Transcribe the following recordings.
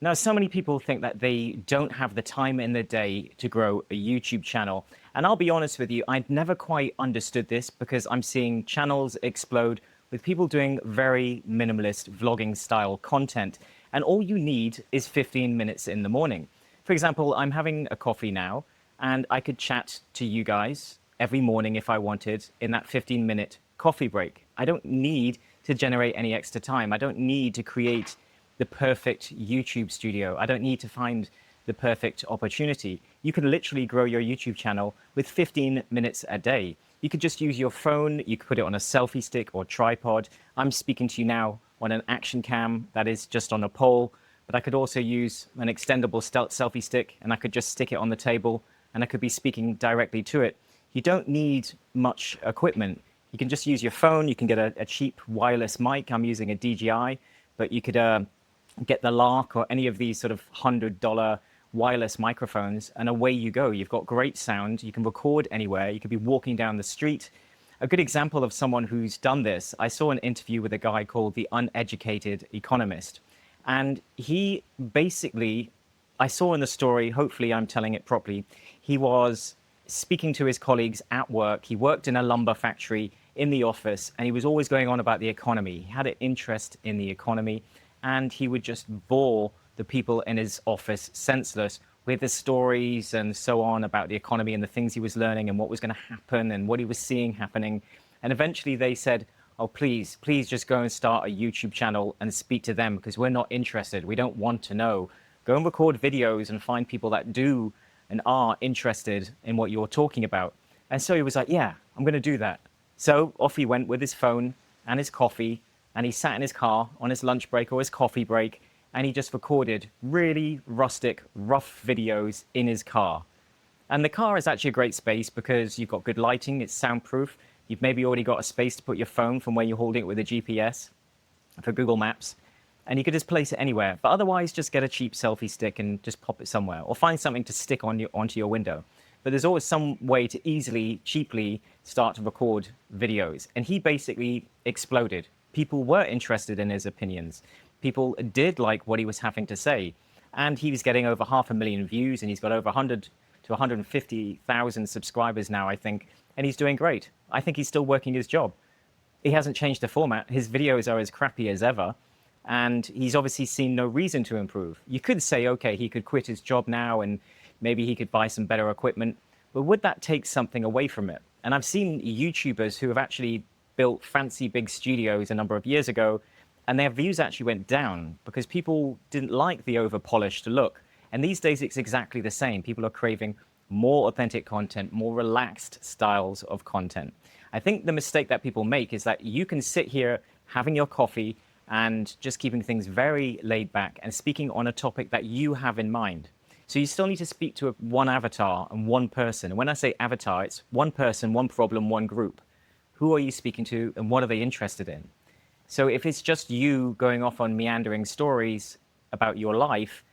Now, so many people think that they don't have the time in the day to grow a YouTube channel. And I'll be honest with you, I've never quite understood this because I'm seeing channels explode with people doing very minimalist vlogging style content. And all you need is 15 minutes in the morning. For example, I'm having a coffee now, and I could chat to you guys every morning if I wanted in that 15-minute coffee break. I don't need to generate any extra time. I don't need to create the perfect YouTube studio. I don't need to find the perfect opportunity. You can literally grow your YouTube channel with 15 minutes a day. You could just use your phone, you could put it on a selfie stick or tripod. I'm speaking to you now on an action cam that is just on a pole, but I could also use an extendable selfie stick and I could just stick it on the table and I could be speaking directly to it. You don't need much equipment. You can just use your phone. You can get a cheap wireless mic. I'm using a DJI, but you could get the Lark or any of these sort of $100 wireless microphones, and away you go. You've got great sound. You can record anywhere. You could be walking down the street. A good example of someone who's done this, I saw an interview with a guy called The Uneducated Economist. And he basically, I saw in the story, hopefully I'm telling it properly, he was speaking to his colleagues at work. He worked in a lumber factory in the office, and he was always going on about the economy. He had an interest in the economy, and he would just bore the people in his office senseless with the stories and so on about the economy and the things he was learning and what was going to happen and what he was seeing happening. And eventually they said, oh, please just go and start a YouTube channel and speak to them because we're not interested. We don't want to know. Go and record videos and find people that do and are interested in what you're talking about. And so he was like, yeah, I'm going to do that. So off he went with his phone and his coffee, and he sat in his car on his lunch break or his coffee break, and he just recorded really rustic, rough videos in his car. And the car is actually a great space because you've got good lighting, it's soundproof. You've maybe already got a space to put your phone from where you're holding it with a GPS for Google Maps. And you could just place it anywhere. But otherwise, just get a cheap selfie stick and just pop it somewhere, or find something to stick onto your window. But there's always some way to easily, cheaply start to record videos. And he basically exploded. People were interested in his opinions. People did like what he was having to say. And he was getting over 500,000 views, and he's got over 100 to 150,000 subscribers now, I think. And he's doing great. I think he's still working his job. He hasn't changed the format. His videos are as crappy as ever. And he's obviously seen no reason to improve. You could say, okay, he could quit his job now and maybe he could buy some better equipment. But would that take something away from it? And I've seen YouTubers who have actually built fancy big studios a number of years ago, and their views actually went down because people didn't like the over-polished look. And these days it's exactly the same. People are craving more authentic content, more relaxed styles of content. I think the mistake that people make is that you can sit here having your coffee and just keeping things very laid back and speaking on a topic that you have in mind. So you still need to speak to one avatar and one person. And when I say avatar, it's one person, one problem, one group. Who are you speaking to and what are they interested in? So if it's just you going off on meandering stories about your life,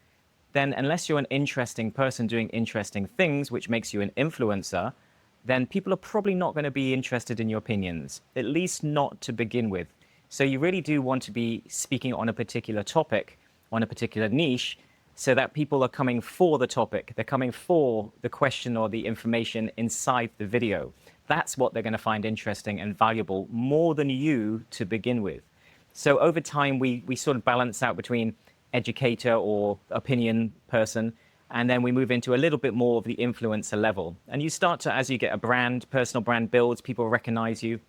then unless you're an interesting person doing interesting things, which makes you an influencer, then people are probably not going to be interested in your opinions, at least not to begin with. So you really do want to be speaking on a particular topic, on a particular niche, so that people are coming for the topic. They're coming for the question or the information inside the video. That's what they're going to find interesting and valuable more than you to begin with. So over time, we sort of balance out between educator or opinion person, and then we move into a little bit more of the influencer level. And you start to, as you get a brand, personal brand builds, people recognize you,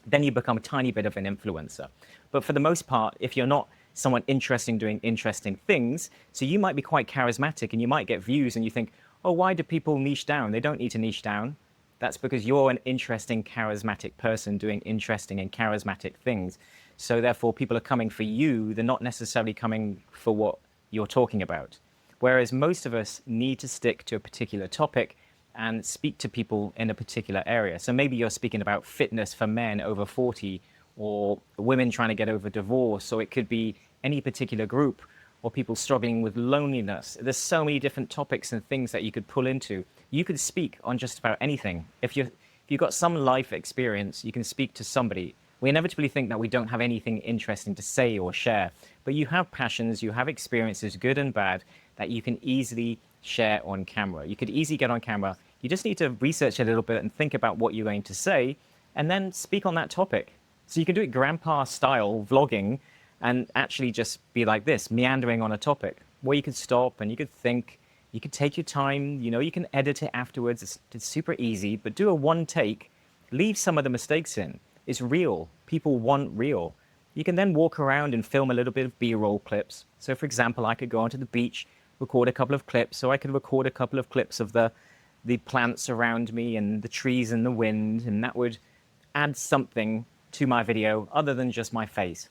then you become a tiny bit of an influencer. But for the most part, if you're not someone interesting doing interesting things, so you might be quite charismatic and you might get views and you think, oh, why do people niche down? They don't need to niche down. That's because you're an interesting, charismatic person doing interesting and charismatic things. So therefore, people are coming for you. They're not necessarily coming for what you're talking about. Whereas most of us need to stick to a particular topic and speak to people in a particular area. So maybe you're speaking about fitness for men over 40 or women trying to get over divorce, or it could be any particular group or people struggling with loneliness. There's so many different topics and things that you could pull into. You could speak on just about anything. If you've got some life experience, you can speak to somebody We inevitably think that we don't have anything interesting to say or share, but you have passions, you have experiences, good and bad, that you can easily share on camera. You could easily get on camera. You just need to research a little bit and think about what you're going to say, and then speak on that topic. So you can do it grandpa style vlogging and actually just be like this, meandering on a topic where you could stop and you could think, you could take your time, you can edit it afterwards. It's super easy, but do a one take, leave some of the mistakes in. It's real. People want real. You can then walk around and film a little bit of B-roll clips. So for example, I could go onto the beach, record a couple of clips, or I could record a couple of clips of the plants around me and the trees and the wind, and that would add something to my video other than just my face.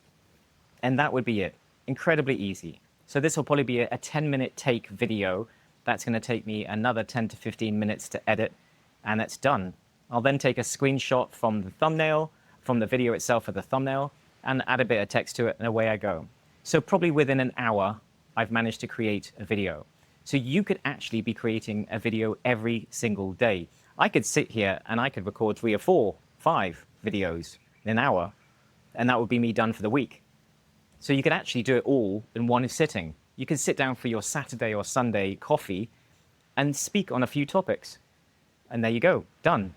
And that would be it. Incredibly easy. So this will probably be a 10-minute take video. That's going to take me another 10 to 15 minutes to edit, and that's done. I'll then take a screenshot from the thumbnail, from the video itself of the thumbnail, and add a bit of text to it, and away I go. So probably within an hour, I've managed to create a video. So you could actually be creating a video every single day. I could sit here and I could record 3 or 4, 5 videos in an hour, and that would be me done for the week. So you could actually do it all in one sitting. You could sit down for your Saturday or Sunday coffee and speak on a few topics. And there you go, done.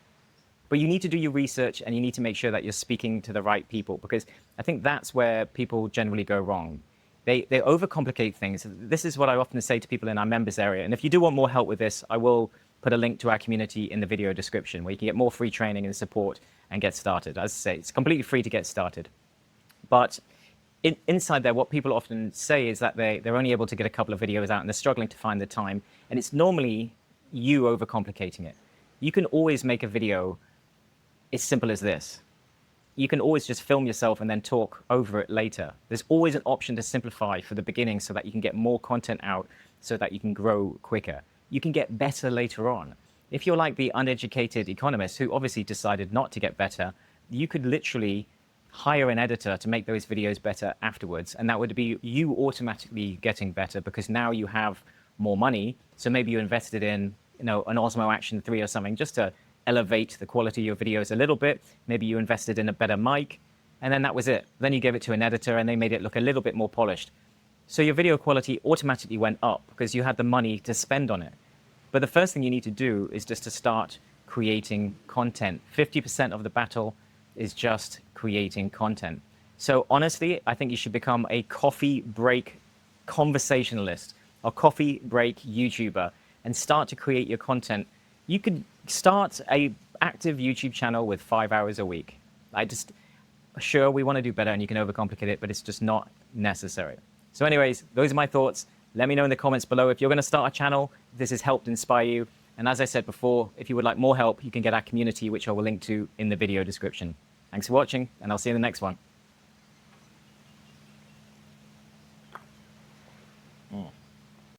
But you need to do your research, and you need to make sure that you're speaking to the right people, because I think that's where people generally go wrong. They overcomplicate things. This is what I often say to people in our members area. And if you do want more help with this, I will put a link to our community in the video description where you can get more free training and support and get started. As I say, it's completely free to get started. But inside there, what people often say is that they're only able to get a couple of videos out and they're struggling to find the time. And it's normally you overcomplicating it. You can always make a video as simple as this. You can always just film yourself and then talk over it later. There's always an option to simplify for the beginning so that you can get more content out, so that you can grow quicker. You can get better later on. If you're like the uneducated economist who obviously decided not to get better, you could literally hire an editor to make those videos better afterwards. And that would be you automatically getting better because now you have more money. So maybe you invested in, an Osmo Action 3 or something just to elevate the quality of your videos a little bit. Maybe you invested in a better mic, and then that was it. Then you gave it to an editor and they made it look a little bit more polished. So your video quality automatically went up because you had the money to spend on it. But the first thing you need to do is just to start creating content. 50% of the battle is just creating content. So honestly, I think you should become a coffee break conversationalist or coffee break YouTuber and start to create your content. You could start a active YouTube channel with 5 hours a week. Sure, we want to do better and you can overcomplicate it, but it's just not necessary. So anyways, those are my thoughts. Let me know in the comments below if you're going to start a channel, if this has helped inspire you. And as I said before, if you would like more help, you can get our community, which I will link to in the video description. Thanks for watching, and I'll see you in the next one.